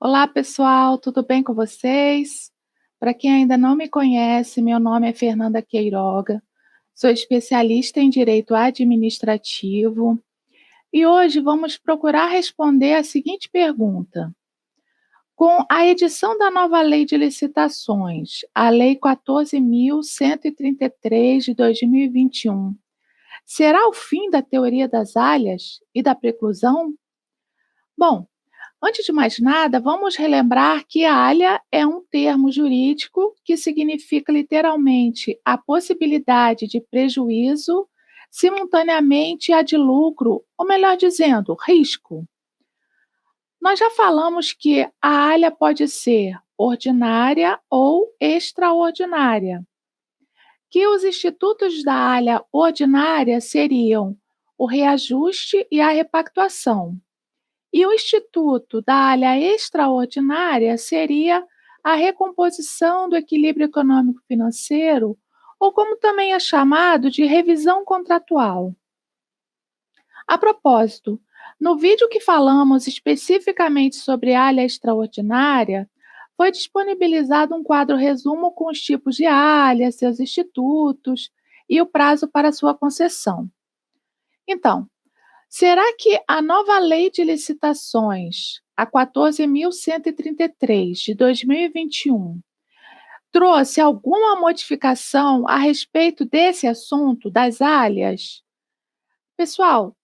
Olá, pessoal, tudo bem com vocês? Para quem ainda não me conhece, meu nome é Fernanda Queiroga, sou especialista em direito administrativo e hoje vamos procurar responder a seguinte pergunta: com a edição da nova Lei de Licitações, a Lei 14.133 de 2021, será o fim da teoria das alhas e da preclusão? Bom, antes de mais nada, vamos relembrar que alha é um termo jurídico que significa literalmente a possibilidade de prejuízo simultaneamente a de lucro, ou melhor dizendo, risco. Nós já falamos que a alha pode ser ordinária ou extraordinária, que os institutos da alha ordinária seriam o reajuste e a repactuação. E o instituto da alha extraordinária seria a recomposição do equilíbrio econômico-financeiro, ou como também é chamado de revisão contratual. A propósito, no vídeo que falamos especificamente sobre alha extraordinária, foi disponibilizado um quadro resumo com os tipos de alha, seus institutos e o prazo para sua concessão. Então, será que a nova Lei de Licitações, a 14.133 de 2021, trouxe alguma modificação a respeito desse assunto das alhas? Pessoal,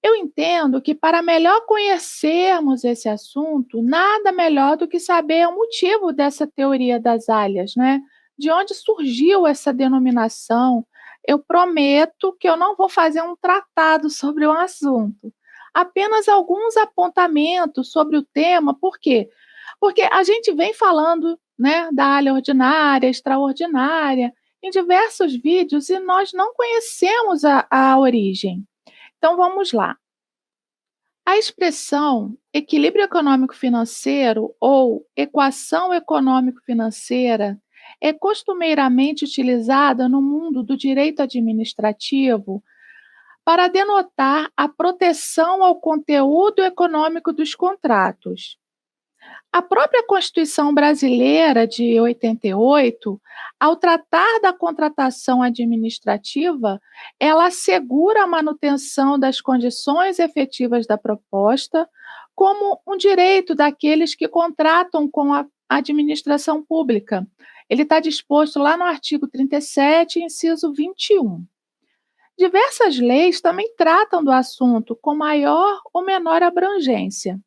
eu entendo que para melhor conhecermos esse assunto, nada melhor do que saber o motivo dessa teoria das alhas, né? De onde surgiu essa denominação. Eu prometo que eu não vou fazer um tratado sobre o assunto, apenas alguns apontamentos sobre o tema, por quê? Porque a gente vem falando, né, da alha ordinária, extraordinária, em diversos vídeos e nós não conhecemos a origem. Então vamos lá. A expressão equilíbrio econômico-financeiro ou equação econômico-financeira é costumeiramente utilizada no mundo do direito administrativo para denotar a proteção ao conteúdo econômico dos contratos. A própria Constituição Brasileira de 88, ao tratar da contratação administrativa, ela assegura a manutenção das condições efetivas da proposta como um direito daqueles que contratam com a administração pública. Ele está disposto lá no artigo 37, inciso 21. Diversas leis também tratam do assunto com maior ou menor abrangência.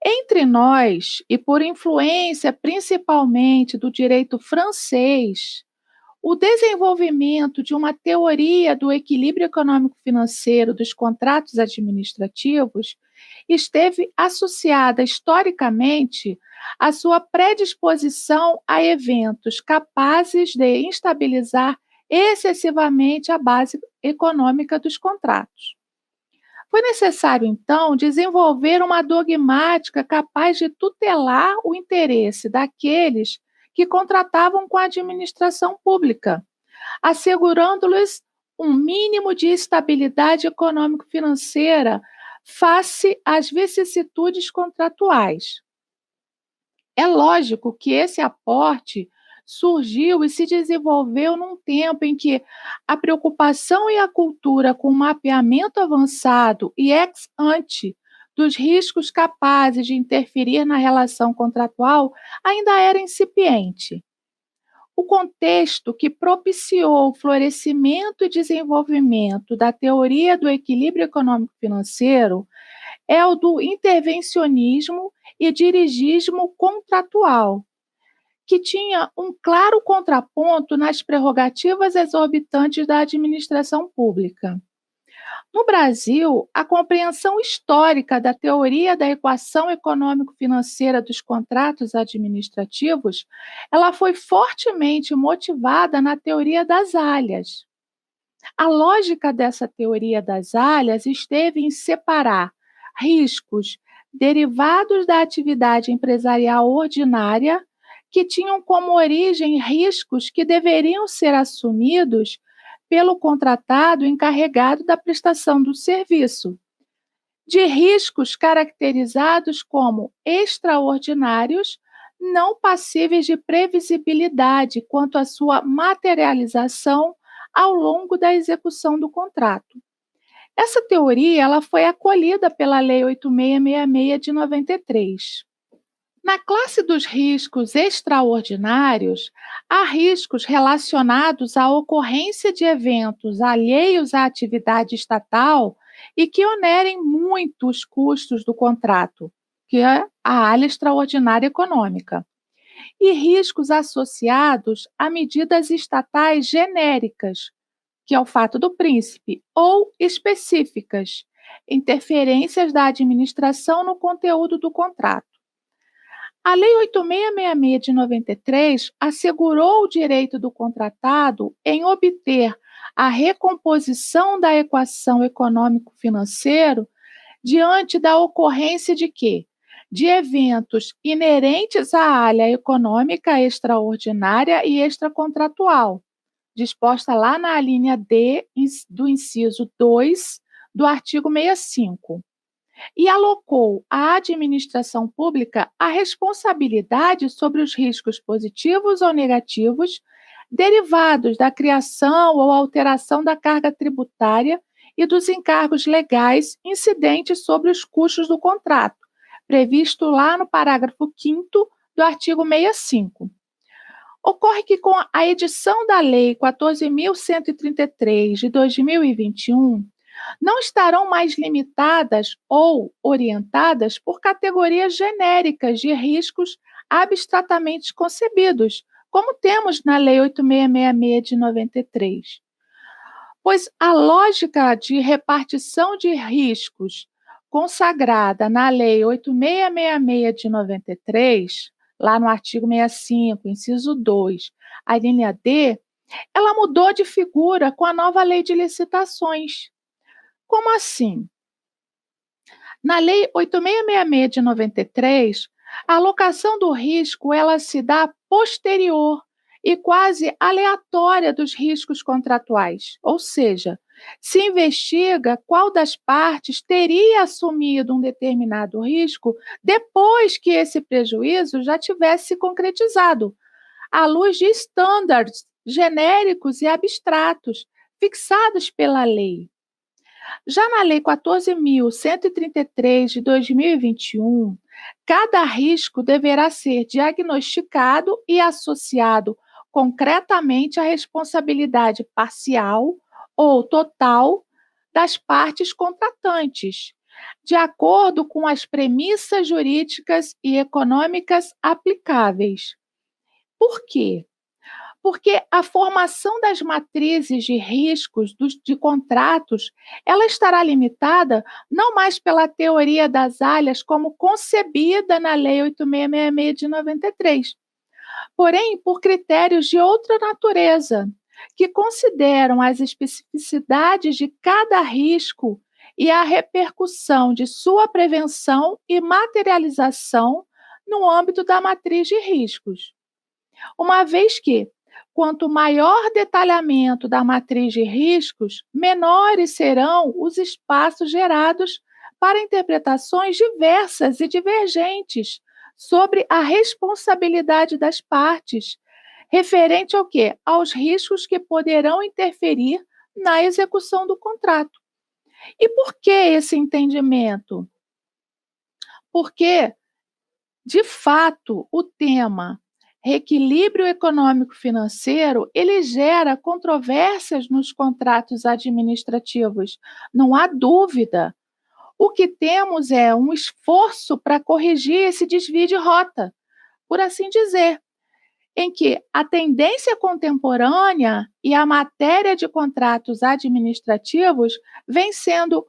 Entre nós, e por influência principalmente do direito francês, o desenvolvimento de uma teoria do equilíbrio econômico-financeiro dos contratos administrativos esteve associada historicamente à sua predisposição a eventos capazes de instabilizar excessivamente a base econômica dos contratos. Foi necessário, então, desenvolver uma dogmática capaz de tutelar o interesse daqueles que contratavam com a administração pública, assegurando-lhes um mínimo de estabilidade econômico-financeira face às vicissitudes contratuais. É lógico que esse aporte surgiu e se desenvolveu num tempo em que a preocupação e a cultura com o mapeamento avançado e ex ante dos riscos capazes de interferir na relação contratual ainda era incipiente. O contexto que propiciou o florescimento e desenvolvimento da teoria do equilíbrio econômico-financeiro é o do intervencionismo e dirigismo contratual, que tinha um claro contraponto nas prerrogativas exorbitantes da administração pública. No Brasil, a compreensão histórica da teoria da equação econômico-financeira dos contratos administrativos, ela foi fortemente motivada na teoria das alhas. A lógica dessa teoria das alhas esteve em separar riscos derivados da atividade empresarial ordinária, que tinham como origem riscos que deveriam ser assumidos pelo contratado encarregado da prestação do serviço, de riscos caracterizados como extraordinários, não passíveis de previsibilidade quanto à sua materialização ao longo da execução do contrato. Essa teoria ela foi acolhida pela Lei 8666 de 93. Na classe dos riscos extraordinários, há riscos relacionados à ocorrência de eventos alheios à atividade estatal e que onerem muito os custos do contrato, que é a área extraordinária econômica, e riscos associados a medidas estatais genéricas, que é o fato do príncipe, ou específicas, interferências da administração no conteúdo do contrato. A Lei 8666 de 93 assegurou o direito do contratado em obter a recomposição da equação econômico-financeira diante da ocorrência de quê? De eventos inerentes à área econômica extraordinária e extracontratual, disposta lá na linha D do inciso 2 do artigo 65. E alocou à administração pública a responsabilidade sobre os riscos positivos ou negativos derivados da criação ou alteração da carga tributária e dos encargos legais incidentes sobre os custos do contrato, previsto lá no parágrafo 5º do artigo 65. Ocorre que, com a edição da Lei 14.133 de 2021, não estarão mais limitadas ou orientadas por categorias genéricas de riscos abstratamente concebidos, como temos na Lei 8666 de 93. Pois a lógica de repartição de riscos consagrada na Lei 8666 de 93, lá no artigo 65, inciso 2, a linha D, ela mudou de figura com a nova Lei de Licitações. Como assim? Na Lei 8666 de 93, a alocação do risco ela se dá posterior e quase aleatória dos riscos contratuais, ou seja, se investiga qual das partes teria assumido um determinado risco depois que esse prejuízo já tivesse se concretizado, à luz de estándares genéricos e abstratos fixados pela lei. Já na Lei 14.133 de 2021, cada risco deverá ser diagnosticado e associado concretamente à responsabilidade parcial ou total das partes contratantes, de acordo com as premissas jurídicas e econômicas aplicáveis. Por quê? Porque a formação das matrizes de riscos de contratos, ela estará limitada não mais pela teoria das áreas como concebida na Lei 8666 de 93, porém por critérios de outra natureza, que consideram as especificidades de cada risco e a repercussão de sua prevenção e materialização no âmbito da matriz de riscos. Uma vez que, quanto maior detalhamento da matriz de riscos, menores serão os espaços gerados para interpretações diversas e divergentes sobre a responsabilidade das partes, referente ao quê? Aos riscos que poderão interferir na execução do contrato. E por que esse entendimento? Porque, de fato, o tema reequilíbrio econômico-financeiro, ele gera controvérsias nos contratos administrativos, não há dúvida. O que temos é um esforço para corrigir esse desvio de rota, por assim dizer, em que a tendência contemporânea e a matéria de contratos administrativos vem sendo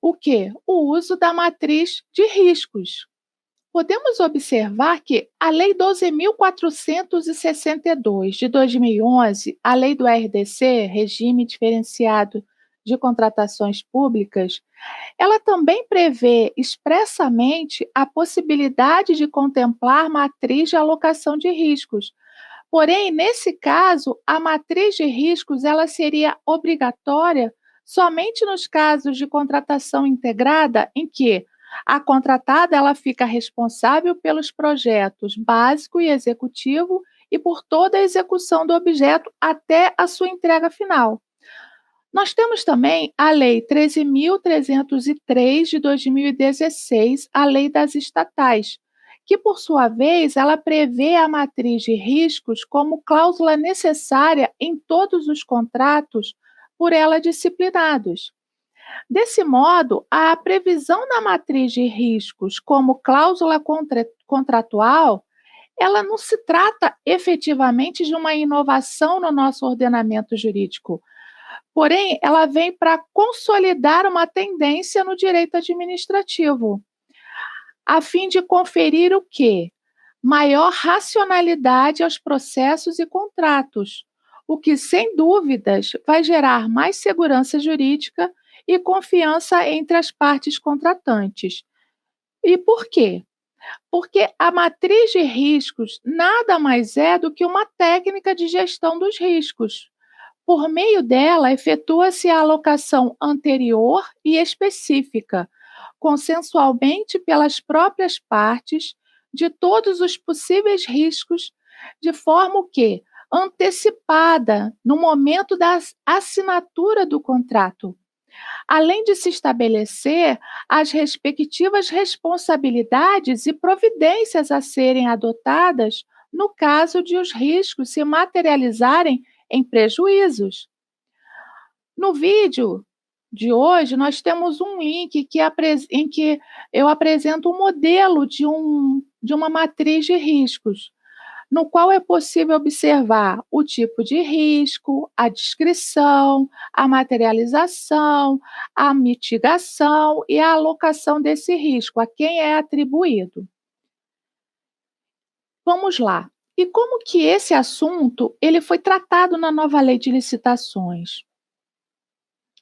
o quê? O uso da matriz de riscos. Podemos observar que a Lei 12.462 de 2011, a Lei do RDC, Regime Diferenciado de Contratações Públicas, ela também prevê expressamente a possibilidade de contemplar matriz de alocação de riscos. Porém, nesse caso, a matriz de riscos ela seria obrigatória somente nos casos de contratação integrada, em que a contratada ela fica responsável pelos projetos básico e executivo e por toda a execução do objeto até a sua entrega final. Nós temos também a Lei 13.303 de 2016, a Lei das Estatais, que, por sua vez, ela prevê a matriz de riscos como cláusula necessária em todos os contratos por ela disciplinados. Desse modo, a previsão na matriz de riscos como cláusula contratual, ela não se trata efetivamente de uma inovação no nosso ordenamento jurídico. Porém, ela vem para consolidar uma tendência no direito administrativo, a fim de conferir o quê? Maior racionalidade aos processos e contratos, o que, sem dúvidas, vai gerar mais segurança jurídica e confiança entre as partes contratantes. E por quê? Porque a matriz de riscos nada mais é do que uma técnica de gestão dos riscos. Por meio dela, efetua-se a alocação anterior e específica, consensualmente pelas próprias partes, de todos os possíveis riscos, de forma que, antecipada no momento da assinatura do contrato, além de se estabelecer as respectivas responsabilidades e providências a serem adotadas no caso de os riscos se materializarem em prejuízos. No vídeo de hoje, nós temos um link em que eu apresento um modelo de uma matriz de riscos, no qual é possível observar o tipo de risco, a descrição, a materialização, a mitigação e a alocação desse risco, a quem é atribuído. Vamos lá. E como que esse assunto ele foi tratado na nova lei de licitações?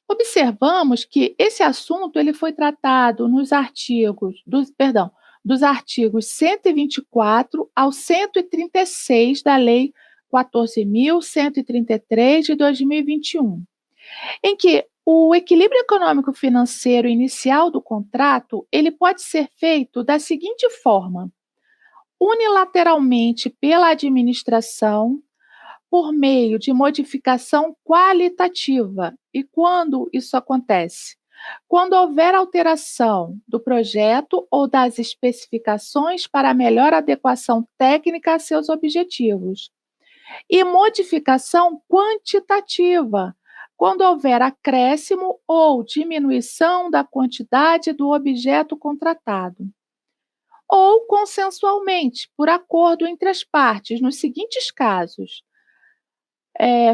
Observamos que esse assunto ele foi tratado nos dos artigos 124 ao 136 da Lei 14.133 de 2021, em que o equilíbrio econômico financeiro inicial do contrato ele pode ser feito da seguinte forma: unilateralmente pela administração, por meio de modificação qualitativa. E quando isso acontece? Quando houver alteração do projeto ou das especificações para melhor adequação técnica a seus objetivos. E modificação quantitativa, quando houver acréscimo ou diminuição da quantidade do objeto contratado. Ou consensualmente, por acordo entre as partes, nos seguintes casos: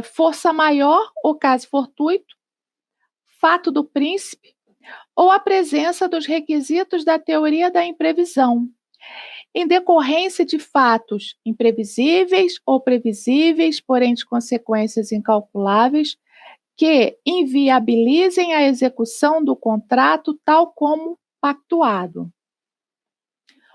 força maior ou caso fortuito, fato do príncipe, ou a presença dos requisitos da teoria da imprevisão, em decorrência de fatos imprevisíveis ou previsíveis, porém de consequências incalculáveis, que inviabilizem a execução do contrato tal como pactuado.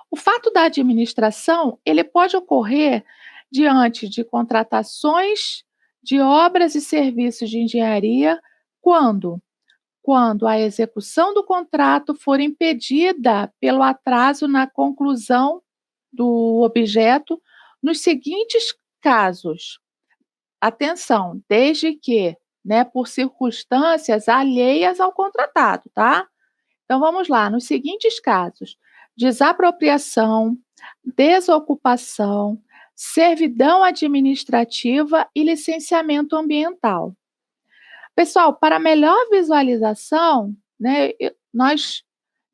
O fato da administração, ele pode ocorrer diante de contratações de obras e serviços de engenharia quando a execução do contrato for impedida pelo atraso na conclusão do objeto nos seguintes casos. Atenção, desde que, né, por circunstâncias alheias ao contratado, tá? Então vamos lá, nos seguintes casos: desapropriação, desocupação, servidão administrativa e licenciamento ambiental. Pessoal, para melhor visualização, né, nós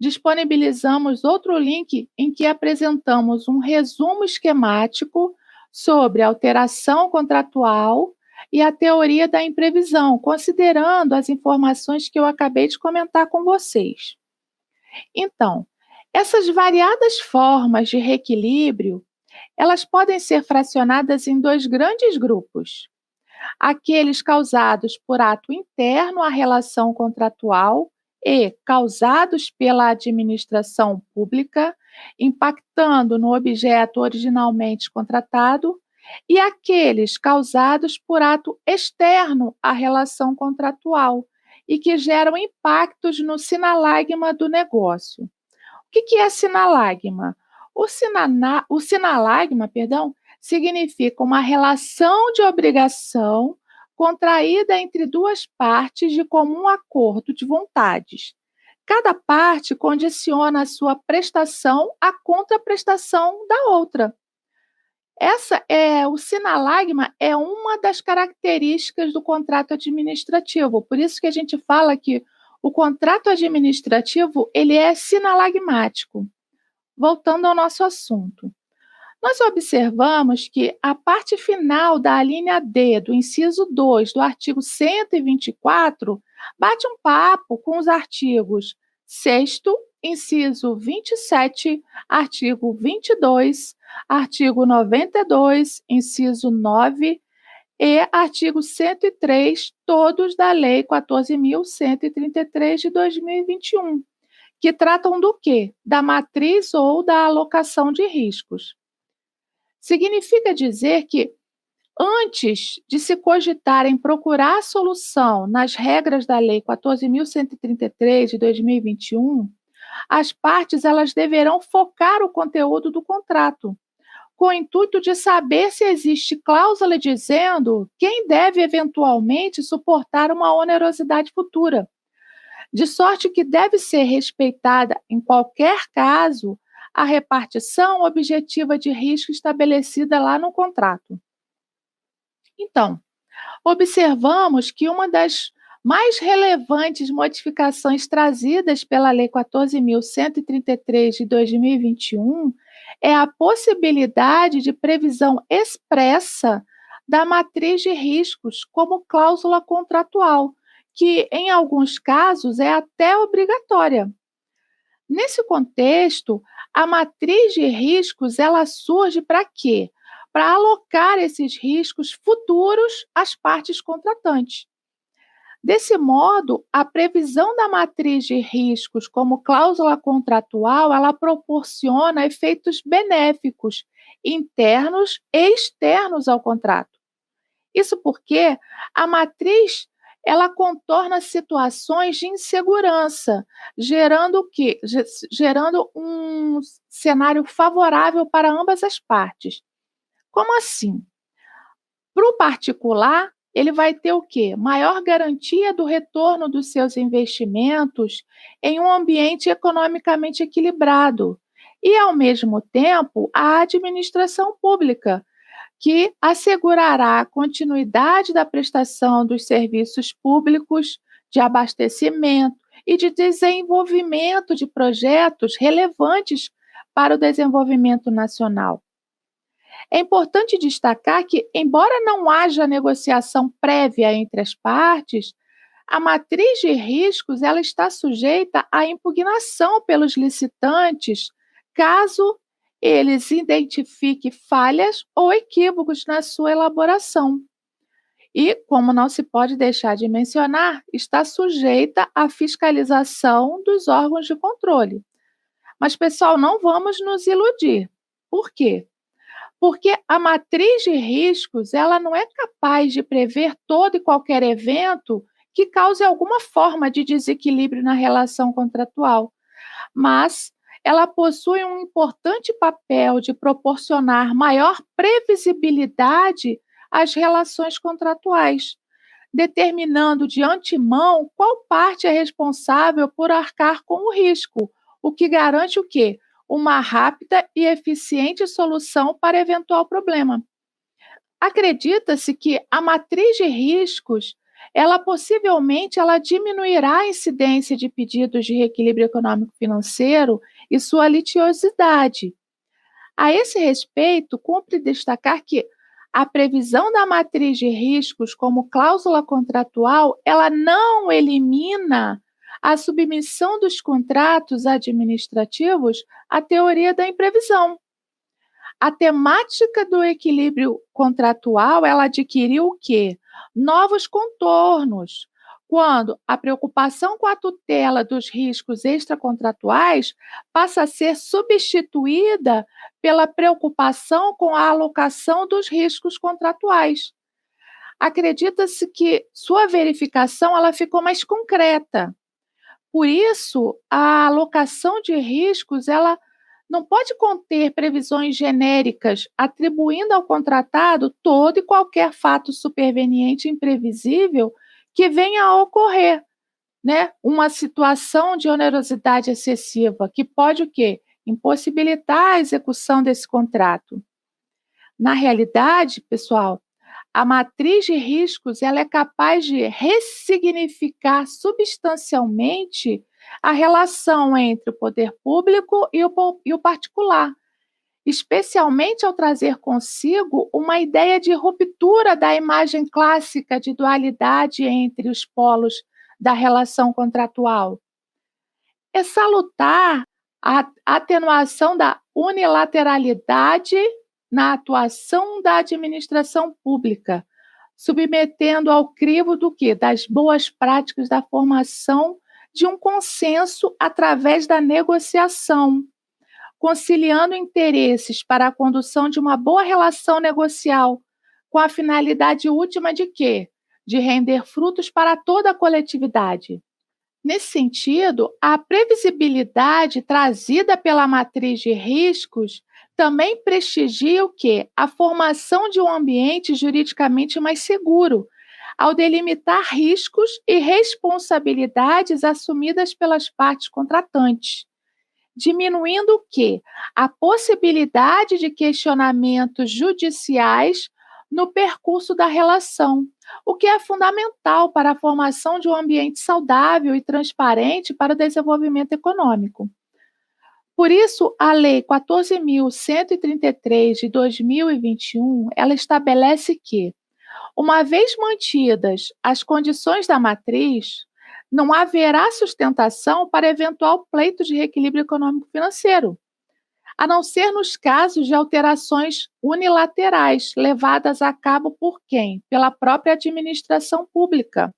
disponibilizamos outro link em que apresentamos um resumo esquemático sobre a alteração contratual e a teoria da imprevisão, considerando as informações que eu acabei de comentar com vocês. Então, essas variadas formas de reequilíbrio, elas podem ser fracionadas em dois grandes grupos: aqueles causados por ato interno à relação contratual e causados pela administração pública, impactando no objeto originalmente contratado, e aqueles causados por ato externo à relação contratual, e que geram impactos no sinalagma do negócio. O que é sinalagma? O sinalagma, perdão, significa uma relação de obrigação contraída entre duas partes de comum acordo de vontades. Cada parte condiciona a sua prestação à contraprestação da outra. O sinalagma é uma das características do contrato administrativo. Por isso que a gente fala que o contrato administrativo, ele é sinalagmático. Voltando ao nosso assunto. Nós observamos que a parte final da linha D do inciso 2 do artigo 124 bate um papo com os artigos 6º, inciso 27, artigo 22, artigo 92, inciso 9 e artigo 103, todos da Lei 14.133 de 2021, que tratam do quê? Da matriz ou da alocação de riscos. Significa dizer que, antes de se cogitar em procurar a solução nas regras da Lei 14.133 de 2021, as partes elas deverão focar o conteúdo do contrato, com o intuito de saber se existe cláusula dizendo quem deve eventualmente suportar uma onerosidade futura, de sorte que deve ser respeitada, em qualquer caso, a repartição objetiva de risco estabelecida lá no contrato. Então, observamos que uma das mais relevantes modificações trazidas pela Lei 14.133 de 2021 é a possibilidade de previsão expressa da matriz de riscos como cláusula contratual, que em alguns casos é até obrigatória. Nesse contexto, a matriz de riscos ela surge para quê? Para alocar esses riscos futuros às partes contratantes. Desse modo, a previsão da matriz de riscos como cláusula contratual, ela proporciona efeitos benéficos internos e externos ao contrato. Isso porque a matriz ela contorna situações de insegurança, gerando o quê? Gerando um cenário favorável para ambas as partes. Como assim? Para o particular, ele vai ter o quê? Maior garantia do retorno dos seus investimentos em um ambiente economicamente equilibrado. E, ao mesmo tempo, a administração pública, que assegurará a continuidade da prestação dos serviços públicos de abastecimento e de desenvolvimento de projetos relevantes para o desenvolvimento nacional. É importante destacar que, embora não haja negociação prévia entre as partes, a matriz de riscos ela está sujeita à impugnação pelos licitantes, caso eles identifiquem falhas ou equívocos na sua elaboração. E, como não se pode deixar de mencionar, está sujeita à fiscalização dos órgãos de controle. Mas, pessoal, não vamos nos iludir. Por quê? Porque a matriz de riscos, ela não é capaz de prever todo e qualquer evento que cause alguma forma de desequilíbrio na relação contratual, mas ela possui um importante papel de proporcionar maior previsibilidade às relações contratuais, determinando de antemão qual parte é responsável por arcar com o risco, o que garante o quê? Uma rápida e eficiente solução para eventual problema. Acredita-se que a matriz de riscos, ela possivelmente diminuirá a incidência de pedidos de reequilíbrio econômico financeiro e sua litigiosidade. A esse respeito, cumpre destacar que a previsão da matriz de riscos como cláusula contratual, ela não elimina a submissão dos contratos administrativos à teoria da imprevisão. A temática do equilíbrio contratual, ela adquiriu o quê? Novos contornos, quando a preocupação com a tutela dos riscos extracontratuais passa a ser substituída pela preocupação com a alocação dos riscos contratuais. acredita-se que sua verificação ela ficou mais concreta. Por isso, a alocação de riscos, ela não pode conter previsões genéricas, atribuindo ao contratado todo e qualquer fato superveniente imprevisível que venha a ocorrer, né? Uma situação de onerosidade excessiva que pode o quê? Impossibilitar a execução desse contrato. Na realidade, pessoal, a matriz de riscos ela é capaz de ressignificar substancialmente a relação entre o poder público e o particular, especialmente ao trazer consigo uma ideia de ruptura da imagem clássica de dualidade entre os polos da relação contratual. É salutar a atenuação da unilateralidade na atuação da administração pública, submetendo ao crivo do quê? Das boas práticas da formação de um consenso através da negociação, conciliando interesses para a condução de uma boa relação negocial, com a finalidade última de quê? De render frutos para toda a coletividade. Nesse sentido, a previsibilidade trazida pela matriz de riscos também prestigia o quê? A formação de um ambiente juridicamente mais seguro, ao delimitar riscos e responsabilidades assumidas pelas partes contratantes, diminuindo o quê? A possibilidade de questionamentos judiciais no percurso da relação, o que é fundamental para a formação de um ambiente saudável e transparente para o desenvolvimento econômico. Por isso, a Lei 14.133 de 2021, ela estabelece que, uma vez mantidas as condições da matriz, não haverá sustentação para eventual pleito de reequilíbrio econômico-financeiro, a não ser nos casos de alterações unilaterais levadas a cabo por quem? Pela própria administração pública,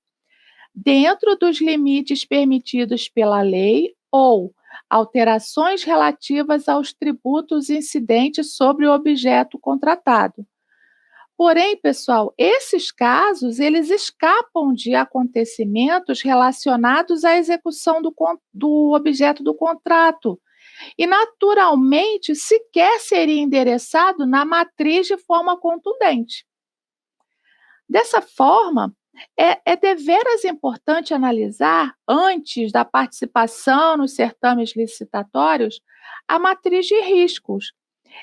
dentro dos limites permitidos pela lei ou alterações relativas aos tributos incidentes sobre o objeto contratado. Porém, pessoal, esses casos, eles escapam de acontecimentos relacionados à execução do objeto do contrato e, naturalmente, sequer seria endereçado na matriz de forma contundente. Dessa forma, é deveras importante analisar, antes da participação nos certames licitatórios, a matriz de riscos,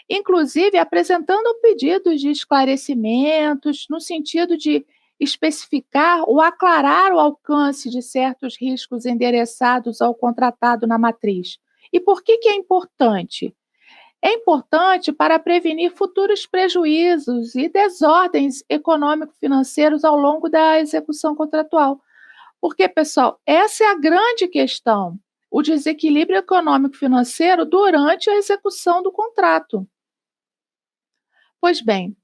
inclusive apresentando pedidos de esclarecimentos no sentido de especificar ou aclarar o alcance de certos riscos endereçados ao contratado na matriz. E por que é importante? É importante para prevenir futuros prejuízos e desordens econômico-financeiros ao longo da execução contratual. Porque, pessoal, essa é a grande questão, o desequilíbrio econômico-financeiro durante a execução do contrato. Pois bem,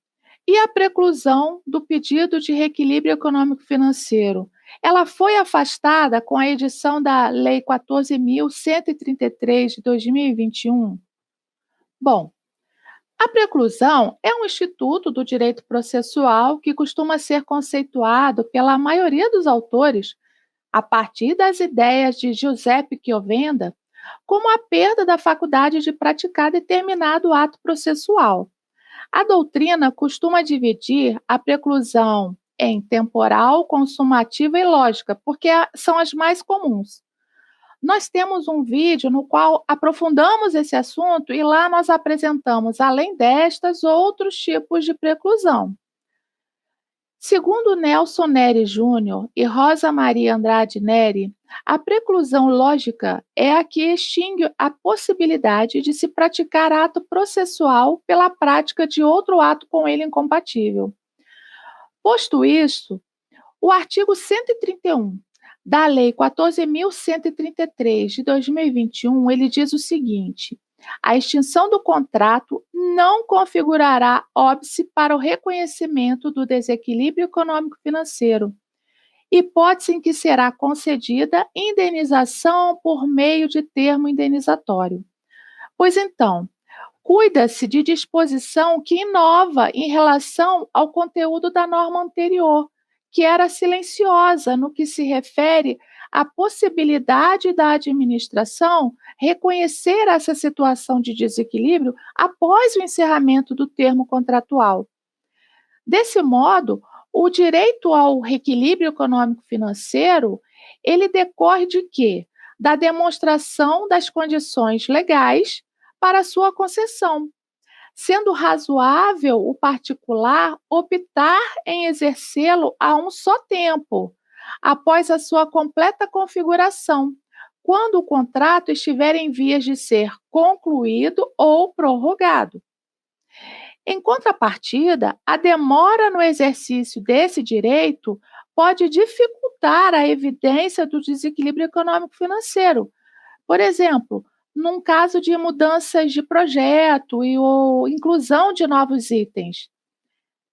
e a preclusão do pedido de reequilíbrio econômico-financeiro? Ela foi afastada com a edição da Lei 14.133 de 2021? Bom, a preclusão é um instituto do direito processual que costuma ser conceituado pela maioria dos autores, a partir das ideias de Giuseppe Chiovenda, como a perda da faculdade de praticar determinado ato processual. A doutrina costuma dividir a preclusão em temporal, consumativa e lógica, porque são as mais comuns. Nós temos um vídeo no qual aprofundamos esse assunto e lá nós apresentamos, além destas, outros tipos de preclusão. Segundo Nelson Neri Júnior e Rosa Maria Andrade Neri, a preclusão lógica é a que extingue a possibilidade de se praticar ato processual pela prática de outro ato com ele incompatível. Posto isto, o artigo 131 da Lei 14.133 de 2021, ele diz o seguinte: a extinção do contrato não configurará óbice para o reconhecimento do desequilíbrio econômico-financeiro, hipótese em que será concedida indenização por meio de termo indenizatório. Pois então, Cuida-se de disposição que inova em relação ao conteúdo da norma anterior, que era silenciosa no que se refere à possibilidade da administração reconhecer essa situação de desequilíbrio após o encerramento do termo contratual. Desse modo, o direito ao reequilíbrio econômico-financeiro, ele decorre de quê? Da demonstração das condições legais para sua concessão, sendo razoável o particular optar em exercê-lo a um só tempo, após a sua completa configuração, quando o contrato estiver em vias de ser concluído ou prorrogado. Em contrapartida, a demora no exercício desse direito pode dificultar a evidência do desequilíbrio econômico-financeiro. Por exemplo, num caso de mudanças de projeto ou inclusão de novos itens.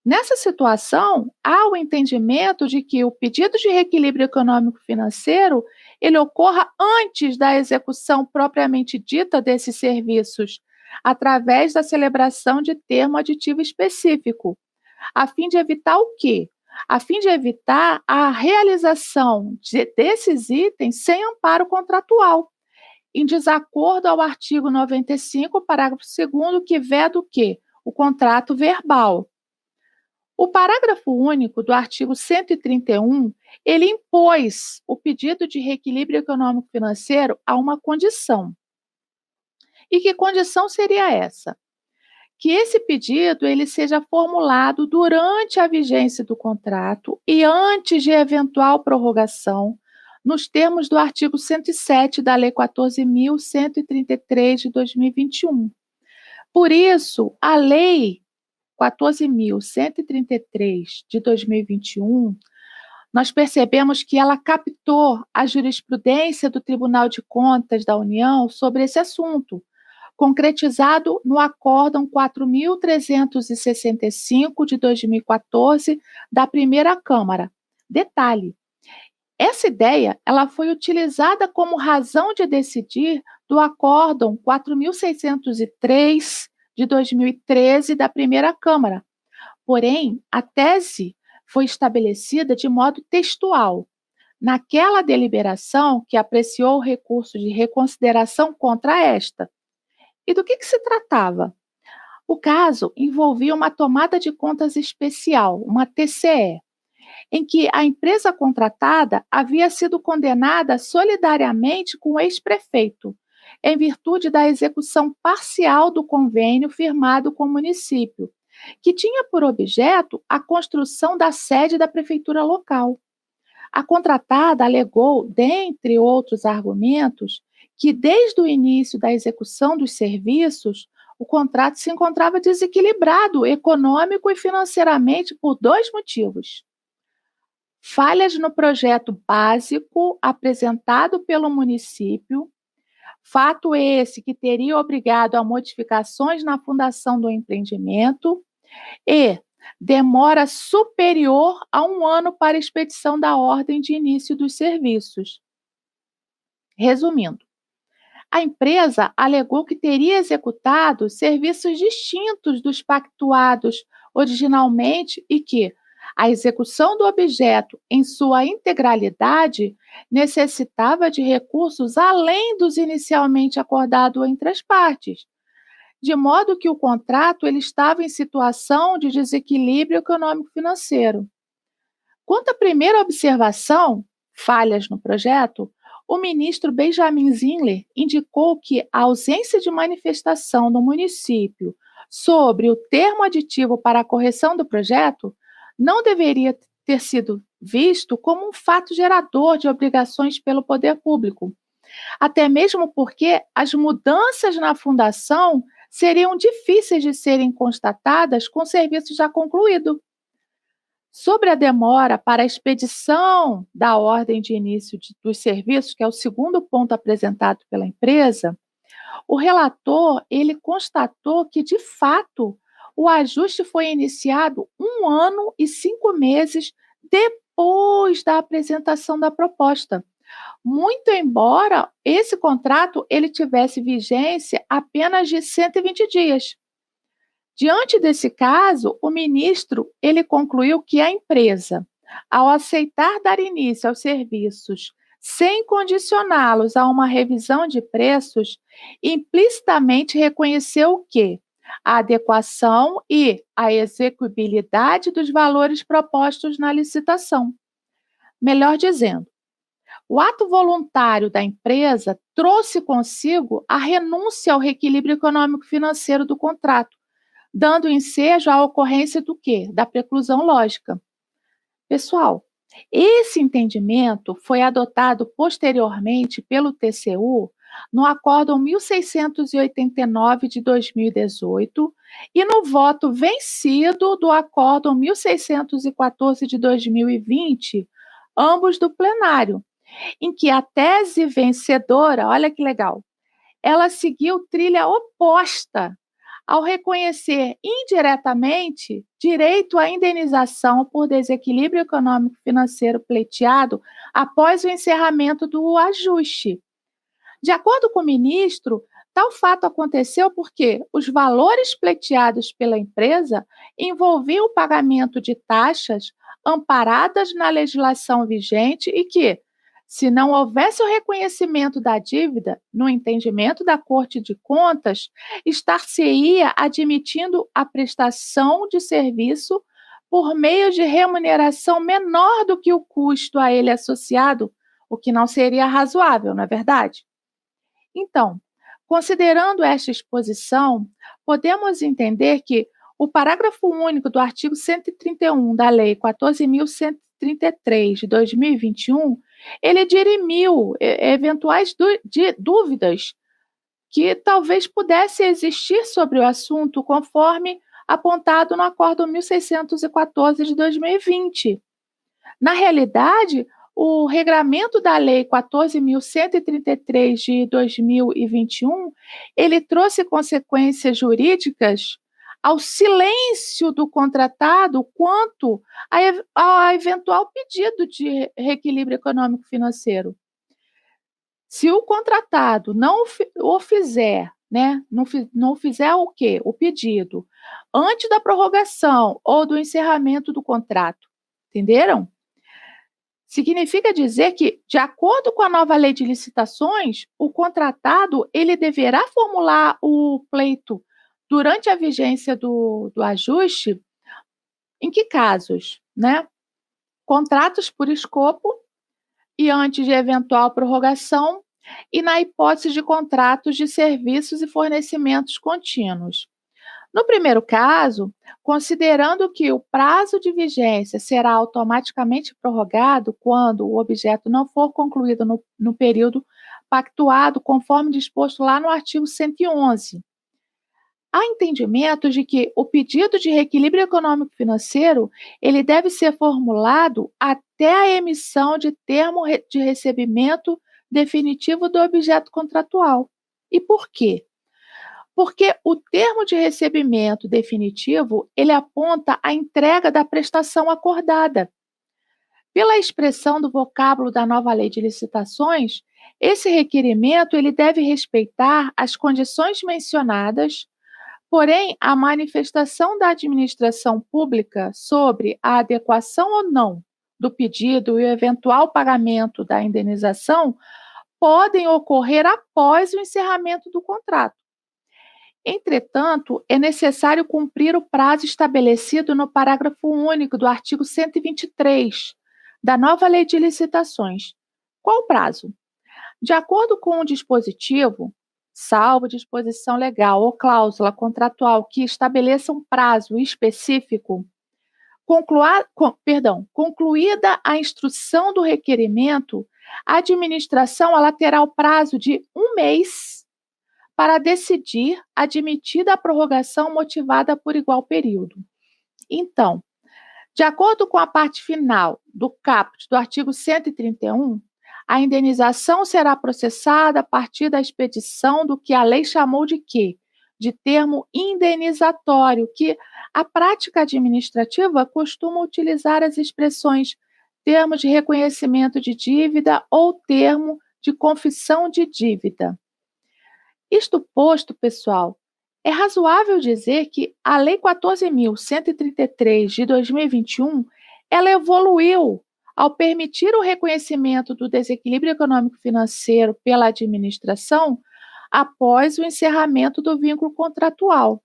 Nessa situação, há o entendimento de que o pedido de reequilíbrio econômico-financeiro ele ocorra antes da execução propriamente dita desses serviços, através da celebração de termo aditivo específico, a fim de evitar o quê? A fim de evitar a realização desses itens sem amparo contratual, em desacordo ao artigo 95, parágrafo 2º, que veda o quê? O contrato verbal. O parágrafo único do artigo 131, ele impôs o pedido de reequilíbrio econômico-financeiro a uma condição. E que condição seria essa? Que esse pedido ele seja formulado durante a vigência do contrato e antes de eventual prorrogação, nos termos do artigo 107 da Lei 14.133 de 2021. Por isso, a Lei 14.133 de 2021, nós percebemos que ela captou a jurisprudência do Tribunal de Contas da União sobre esse assunto, concretizado no Acórdão 4.365 de 2014 da Primeira Câmara. Detalhe, essa ideia ela foi utilizada como razão de decidir do Acórdão 4.603 de 2013 da Primeira Câmara. Porém, a tese foi estabelecida de modo textual, naquela deliberação que apreciou o recurso de reconsideração contra esta. E do que se tratava? O caso envolvia uma tomada de contas especial, uma TCE, em que a empresa contratada havia sido condenada solidariamente com o ex-prefeito, em virtude da execução parcial do convênio firmado com o município, que tinha por objeto a construção da sede da prefeitura local. A contratada alegou, dentre outros argumentos, que desde o início da execução dos serviços, o contrato se encontrava desequilibrado econômico e financeiramente por dois motivos: falhas no projeto básico apresentado pelo município, fato esse que teria obrigado a modificações na fundação do empreendimento, e demora superior a 1 ano para a expedição da ordem de início dos serviços. Resumindo, a empresa alegou que teria executado serviços distintos dos pactuados originalmente e que a execução do objeto em sua integralidade necessitava de recursos além dos inicialmente acordados entre as partes, de modo que o contrato ele estava em situação de desequilíbrio econômico-financeiro. Quanto à primeira observação, falhas no projeto, o ministro Benjamin Zinler indicou que a ausência de manifestação do município sobre o termo aditivo para a correção do projeto não deveria ter sido visto como um fato gerador de obrigações pelo poder público, até mesmo porque as mudanças na fundação seriam difíceis de serem constatadas com o serviço já concluído. Sobre a demora para a expedição da ordem de início dos serviços, que é o segundo ponto apresentado pela empresa, o relator ele constatou que, de fato, o ajuste foi iniciado 1 ano e 5 meses depois da apresentação da proposta, muito embora esse contrato ele tivesse vigência apenas de 120 dias. Diante desse caso, o ministro ele concluiu que a empresa, ao aceitar dar início aos serviços sem condicioná-los a uma revisão de preços, implicitamente reconheceu que a adequação e a execuibilidade dos valores propostos na licitação. Melhor dizendo, o ato voluntário da empresa trouxe consigo a renúncia ao reequilíbrio econômico-financeiro do contrato, dando ensejo à ocorrência do quê? Da preclusão lógica. Pessoal, esse entendimento foi adotado posteriormente pelo TCU no Acórdão 1689 de 2018 e no voto vencido do Acórdão 1614 de 2020, ambos do plenário, em que a tese vencedora, olha que legal, ela seguiu trilha oposta ao reconhecer indiretamente direito à indenização por desequilíbrio econômico-financeiro pleiteado após o encerramento do ajuste. De acordo com o ministro, tal fato aconteceu porque os valores pleiteados pela empresa envolviam o pagamento de taxas amparadas na legislação vigente e que, se não houvesse o reconhecimento da dívida, no entendimento da Corte de Contas, estar-se-ia admitindo a prestação de serviço por meio de remuneração menor do que o custo a ele associado, o que não seria razoável, não é verdade? Então, considerando esta exposição, podemos entender que o parágrafo único do artigo 131 da Lei 14.133 de 2021, ele dirimiu eventuais dúvidas que talvez pudesse existir sobre o assunto, conforme apontado no Acórdão 1614 de 2020. Na realidade, o regramento da Lei 14.133 de 2021, ele trouxe consequências jurídicas ao silêncio do contratado quanto a eventual pedido de reequilíbrio econômico-financeiro. Se o contratado não o fizer, né, não fizer o quê? O pedido, antes da prorrogação ou do encerramento do contrato, entenderam? Significa dizer que, de acordo com a nova lei de licitações, o contratado ele deverá formular o pleito durante a vigência do ajuste. Em que casos, né? Contratos por escopo e antes de eventual prorrogação e na hipótese de contratos de serviços e fornecimentos contínuos. No primeiro caso, considerando que o prazo de vigência será automaticamente prorrogado quando o objeto não for concluído no período pactuado, conforme disposto lá no artigo 111. Há entendimento de que o pedido de reequilíbrio econômico-financeiro ele deve ser formulado até a emissão de termo de recebimento definitivo do objeto contratual. E por quê? Porque o termo de recebimento definitivo, ele aponta a entrega da prestação acordada. Pela expressão do vocábulo da nova lei de licitações, esse requerimento ele deve respeitar as condições mencionadas, porém a manifestação da administração pública sobre a adequação ou não do pedido e o eventual pagamento da indenização podem ocorrer após o encerramento do contrato. Entretanto, é necessário cumprir o prazo estabelecido no parágrafo único do artigo 123 da nova Lei de Licitações. Qual o prazo? De acordo com o dispositivo, salvo disposição legal ou cláusula contratual que estabeleça um prazo específico, concluída a instrução do requerimento, a administração ela terá o prazo de 1 mês para decidir admitida a prorrogação motivada por igual período. Então, de acordo com a parte final do caput do artigo 131, a indenização será processada a partir da expedição do que a lei chamou de quê? De termo indenizatório, que a prática administrativa costuma utilizar as expressões termo de reconhecimento de dívida ou termo de confissão de dívida. Isto posto, pessoal, é razoável dizer que a Lei 14.133 de 2021, ela evoluiu ao permitir o reconhecimento do desequilíbrio econômico-financeiro pela administração após o encerramento do vínculo contratual.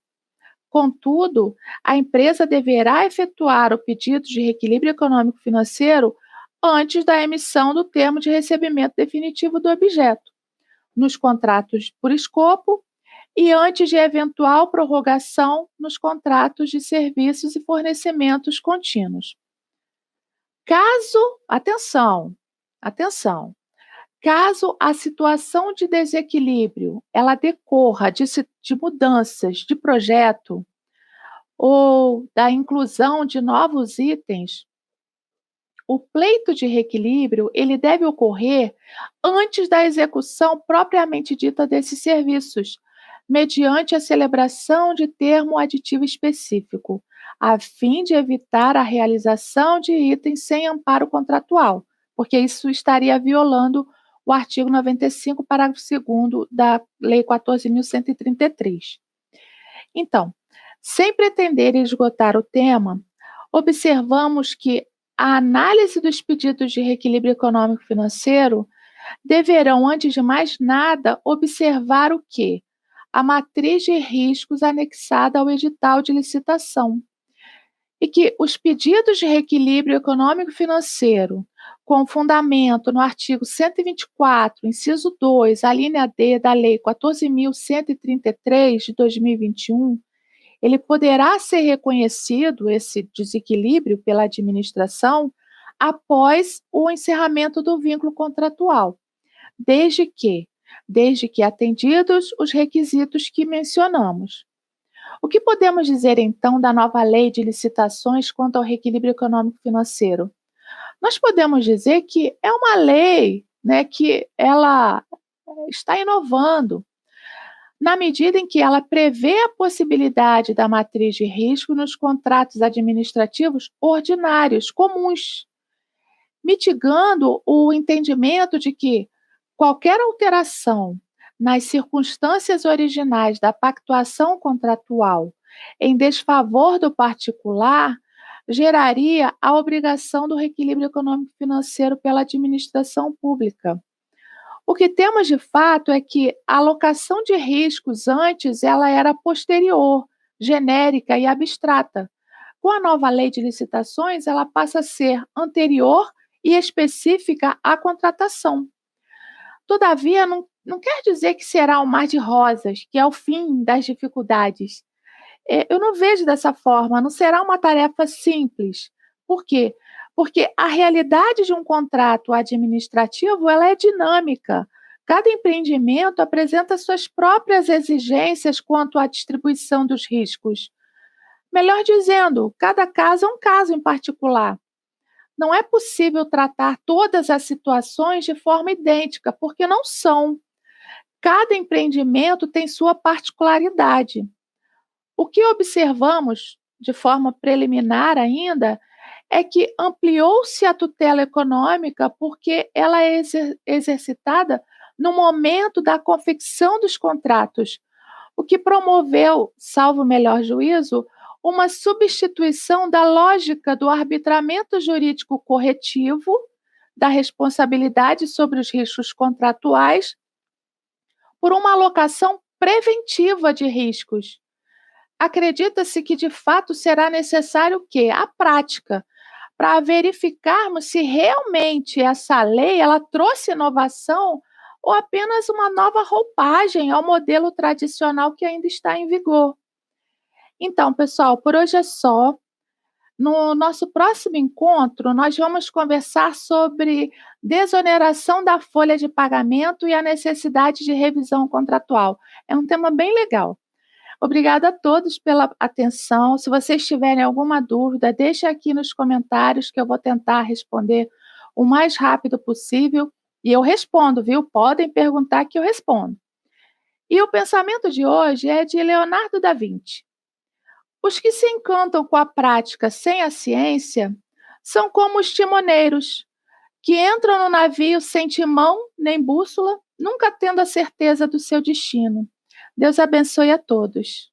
Contudo, a empresa deverá efetuar o pedido de reequilíbrio econômico-financeiro antes da emissão do termo de recebimento definitivo do objeto, nos contratos por escopo e antes de eventual prorrogação nos contratos de serviços e fornecimentos contínuos. Caso, atenção, caso a situação de desequilíbrio ela decorra de mudanças de projeto ou da inclusão de novos itens, o pleito de reequilíbrio ele deve ocorrer antes da execução propriamente dita desses serviços, mediante a celebração de termo aditivo específico, a fim de evitar a realização de itens sem amparo contratual, porque isso estaria violando o artigo 95, parágrafo 2º da Lei 14.133. Então, sem pretender esgotar o tema, observamos que a análise dos pedidos de reequilíbrio econômico-financeiro deverão, antes de mais nada, observar o quê? A matriz de riscos anexada ao edital de licitação. E que os pedidos de reequilíbrio econômico-financeiro, com fundamento no artigo 124, inciso 2, a linha D da Lei 14.133 de 2021, ele poderá ser reconhecido, esse desequilíbrio, pela administração após o encerramento do vínculo contratual, desde que atendidos os requisitos que mencionamos. O que podemos dizer, então, da nova lei de licitações quanto ao reequilíbrio econômico-financeiro? Nós podemos dizer que é uma lei, né, que ela está inovando, na medida em que ela prevê a possibilidade da matriz de risco nos contratos administrativos ordinários, comuns, mitigando o entendimento de que qualquer alteração nas circunstâncias originais da pactuação contratual em desfavor do particular geraria a obrigação do reequilíbrio econômico-financeiro pela administração pública. O que temos de fato é que a alocação de riscos antes ela era posterior, genérica e abstrata. Com a nova lei de licitações, ela passa a ser anterior e específica à contratação. Todavia, não quer dizer que será um mar de rosas, que é o fim das dificuldades. Eu não vejo dessa forma, não será uma tarefa simples. Por quê? Porque a realidade de um contrato administrativo ela é dinâmica. Cada empreendimento apresenta suas próprias exigências quanto à distribuição dos riscos. Melhor dizendo, cada caso é um caso em particular. Não é possível tratar todas as situações de forma idêntica, porque não são. Cada empreendimento tem sua particularidade. O que observamos, de forma preliminar ainda, é que ampliou-se a tutela econômica porque ela é exercitada no momento da confecção dos contratos, o que promoveu, salvo o melhor juízo, uma substituição da lógica do arbitramento jurídico corretivo, da responsabilidade sobre os riscos contratuais, por uma alocação preventiva de riscos. Acredita-se que, de fato, será necessário o quê? A prática, para verificarmos se realmente essa lei ela trouxe inovação ou apenas uma nova roupagem ao modelo tradicional que ainda está em vigor. Então, pessoal, por hoje é só. No nosso próximo encontro, nós vamos conversar sobre desoneração da folha de pagamento e a necessidade de revisão contratual. É um tema bem legal. Obrigada a todos pela atenção. Se vocês tiverem alguma dúvida, deixe aqui nos comentários que eu vou tentar responder o mais rápido possível. E eu respondo, viu? Podem perguntar que eu respondo. E o pensamento de hoje é de Leonardo da Vinci. Os que se encantam com a prática sem a ciência São como os timoneiros, que entram no navio sem timão nem bússola, nunca tendo a certeza do seu destino. Deus abençoe a todos.